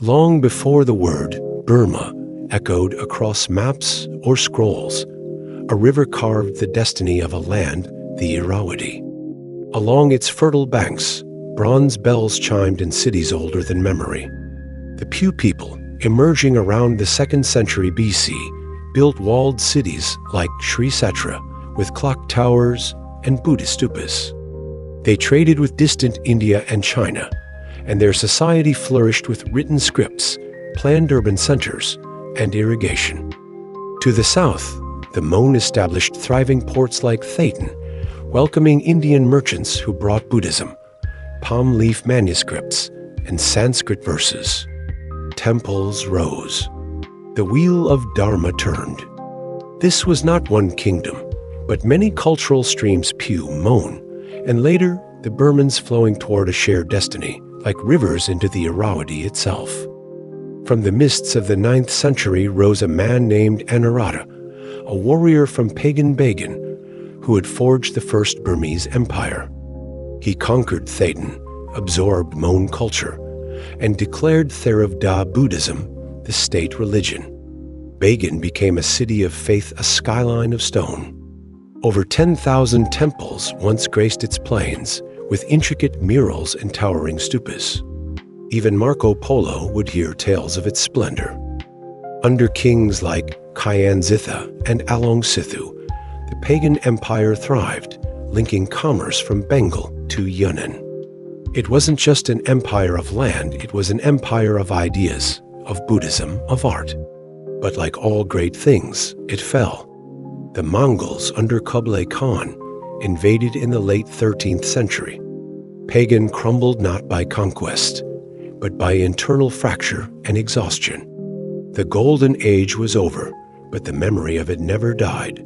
Long before the word Burma echoed across maps or scrolls, a river carved the destiny of a land, the Irrawaddy. Along its fertile banks, bronze bells chimed in cities older than memory. The Pew people, emerging around the 2nd century BC, built walled cities like Sri Setra with clock towers and Buddhist stupas. They traded with distant India and China, and their society flourished with written scripts, planned urban centers, and irrigation. To the south, the Mon established thriving ports like Thetan, welcoming Indian merchants who brought Buddhism, palm leaf manuscripts, and Sanskrit verses. Temples rose. The wheel of Dharma turned. This was not one kingdom, but many cultural streams Pew, Mon, and later the Burmans flowing toward a shared destiny, like rivers into the Irrawaddy itself. From the mists of the 9th century rose a man named Anarata, a warrior from Pagan who had forged the first Burmese empire. He conquered Thetan, absorbed Mon culture, and declared Theravada Buddhism the state religion. Pagan became a city of faith, a skyline of stone. Over 10,000 temples once graced its plains, with intricate murals and towering stupas. Even Marco Polo would hear tales of its splendor. Under kings like Kyanzitha and Aung Sithu, the Pagan Empire thrived, linking commerce from Bengal to Yunnan. It wasn't just an empire of land, it was an empire of ideas, of Buddhism, of art. But like all great things, it fell. The Mongols under Kublai Khan invaded in the late 13th century. Pagan crumbled not by conquest, but by internal fracture and exhaustion. The Golden Age was over, but the memory of it never died.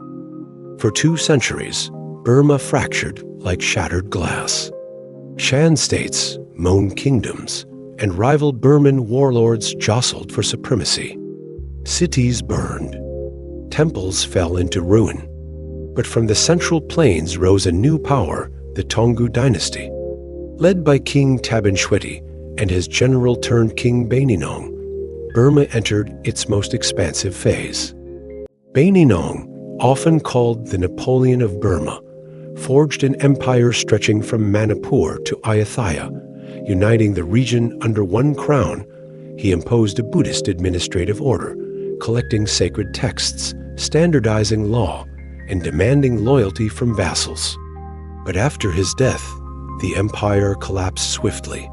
For 2 centuries, Burma fractured like shattered glass. Shan states, Mon kingdoms, and rival Burman warlords jostled for supremacy. Cities burned. Temples fell into ruin. But from the central plains rose a new power, the Taungoo dynasty. Led by King Tabin Shweti and his general turned King Baininong, Burma entered its most expansive phase. Baininong, often called the Napoleon of Burma, forged an empire stretching from Manipur to Ayutthaya. Uniting the region under one crown, he imposed a Buddhist administrative order, collecting sacred texts, standardizing law, and demanding loyalty from vassals. But after his death, the empire collapsed swiftly.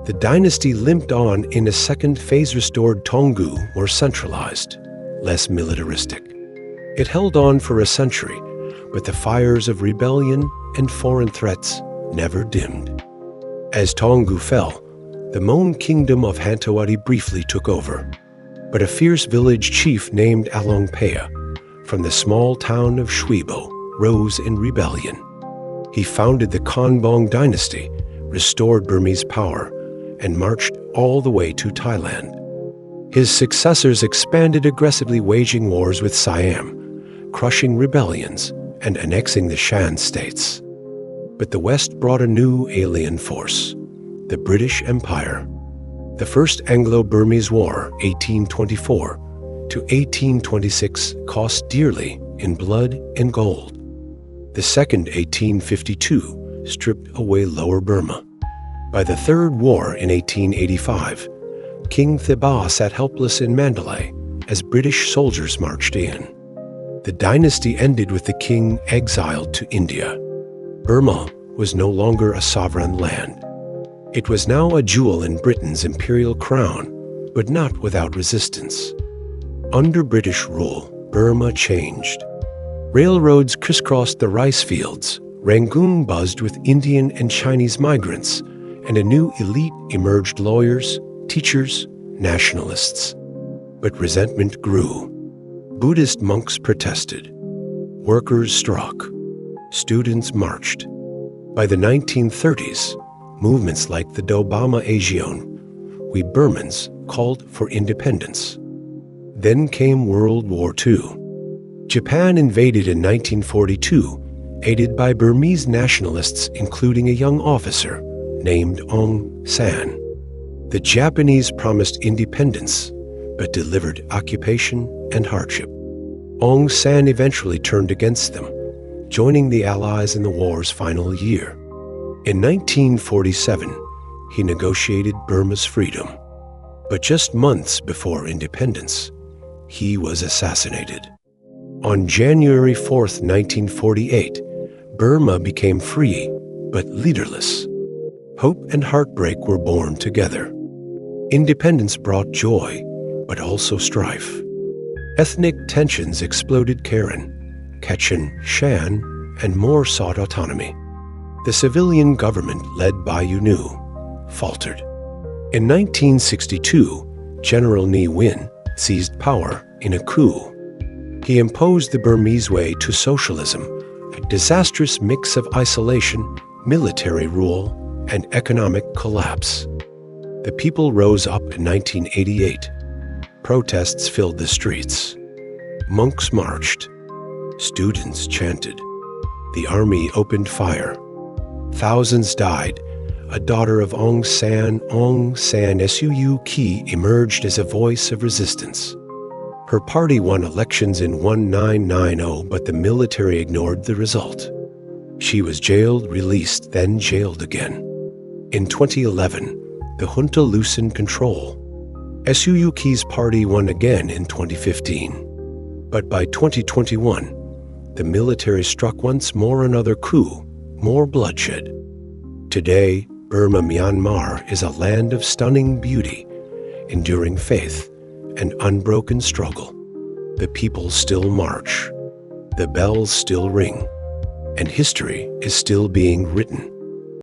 The dynasty limped on in a second phase. Restored Taungoo, more centralized, less militaristic. It held on for a century, but the fires of rebellion and foreign threats never dimmed. As Taungoo fell, the Mon kingdom of Hanthawaddy briefly took over. But a fierce village chief named Alongpaya, from the small town of Shwibo, rose in rebellion. He founded the Konbong dynasty, restored Burmese power, and marched all the way to Thailand. His successors expanded aggressively, waging wars with Siam, crushing rebellions, and annexing the Shan states. But the West brought a new alien force, the British Empire. The First Anglo-Burmese War, 1824 to 1826, cost dearly in blood and gold. The Second, 1852, stripped away Lower Burma. By the Third War in 1885, King Thibaw sat helpless in Mandalay as British soldiers marched in. The dynasty ended with the king exiled to India. Burma was no longer a sovereign land. It was now a jewel in Britain's imperial crown, but not without resistance. Under British rule, Burma changed. Railroads crisscrossed the rice fields, Rangoon buzzed with Indian and Chinese migrants, and a new elite emerged: lawyers, teachers, nationalists. But resentment grew. Buddhist monks protested. Workers struck. Students marched. By the 1930s, movements like the Dobama Aegeon, we Burmans called for independence. Then came World War II. Japan invaded in 1942, aided by Burmese nationalists, including a young officer named Aung San. The Japanese promised independence, but delivered occupation and hardship. Aung San eventually turned against them, joining the Allies in the war's final year. In 1947, he negotiated Burma's freedom. But just months before independence, he was assassinated. On January 4, 1948, Burma became free, but leaderless. Hope and heartbreak were born together. Independence brought joy, but also strife. Ethnic tensions exploded. Karen, Kachin, Shan, and more sought autonomy. The civilian government, led by UNU, faltered. In 1962, General Ne Win seized power in a coup. He imposed the Burmese way to socialism, a disastrous mix of isolation, military rule, and economic collapse. The people rose up in 1988. Protests filled the streets. Monks marched. Students chanted. The army opened fire. Thousands died. A daughter of Aung San Suu Kyi, emerged as a voice of resistance. Her party won elections in 1990, but the military ignored the result. She was jailed, released, then jailed again. In 2011, the junta loosened control. Suu Kyi's party won again in 2015. But by 2021, the military struck once more another coup, more bloodshed. Today, Burma, Myanmar is a land of stunning beauty, enduring faith, and unbroken struggle. The people still march, the bells still ring, and history is still being written.